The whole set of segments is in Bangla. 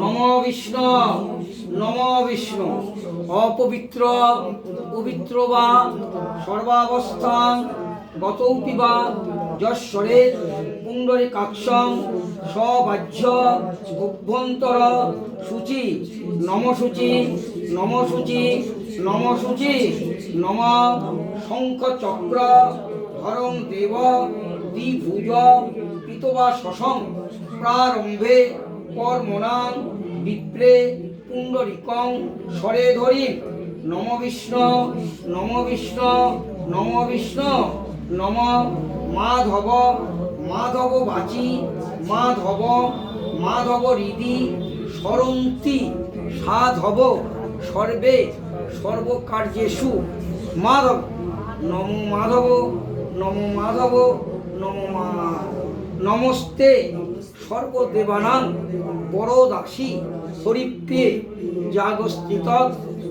নম বিষ্ণু নম বিষ্ণু। অপবিত্র পবিত্র বা সর্বাবস্থান গতৌপি বা যশ্বরের পুণ্ডরীকাক্ষং সবাহ্য অভ্যন্তর শুচি নম শুচি নম শুচি নম শুচি নম। শঙ্খ চক্র ধরং দেব দ্বিভুজ পিতবা শশং প্রারম্ভে কর্মণাং বিপ্রে পুণ্ডরিকং স্বরে ধরি নম বিষ্ণু নম বিষ্ণু নম বিষ্ণু নম। মাধব মাধব বাচি মাধব মাধব হৃদি সরন্তি সাধব সর্বে সর্বকার্যেষু মাধব। নম মাধব নম মাধব নম নমস্তে সর্বদেবানাং বরদাসী হরিপ্রিয়ে জাগস্থিত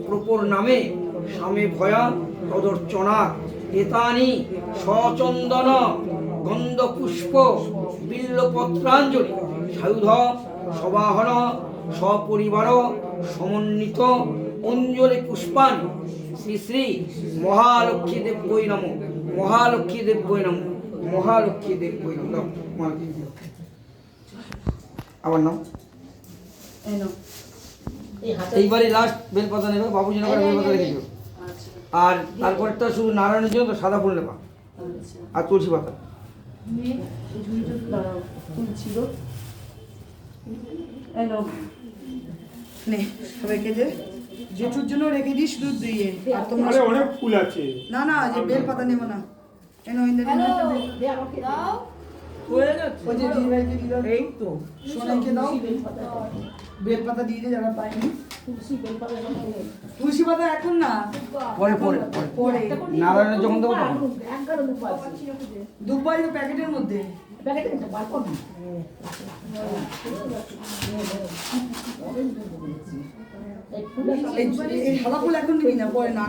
প্রপর নামে স্বামী ভয়া তদর্চনা এতানি সচন্দন গন্ধপুষ্প বিল্লপত্রাঞ্জলি সায়ুধ সবাহন সপরিবার সমন্বিত অঞ্জলি পুষ্পাণি শ্রী শ্রী মহালক্ষ্মী দেব্যই নমঃ মহালক্ষ্মী দেব্যই নমঃ মহালক্ষ্মী দেব্যই নমঃ। আমার নাম এইবারই লাস্ট বেলপাতা নেবে, বাবুজি নগরে বেলপাতা রেখে দিও। আর তারপরটা শুধু নারায়ণের জন্য তো সাদা ফুল নেবা আর তুলসী পাতা। সবাইকে যে জেঠুর জন্য রেখে দিই শুধু দিয়ে। আর তোমরা অনেক ফুল আছে। না না যে বেল পাতা নেবো না। ওই যে দিদি ভাইকে দিল, এই তো সোনাইকে দাও বেল পাতা দিয়ে দে যারা পায়নি। তুলসী পাতা এখন না, পরে পরে পরে নারায়ণের যখন দেবো তখন। দুব্বাই তো প্যাকেটের মধ্যে। এই সাদা ফুল এখন নিবি না, পরে নারায়ণ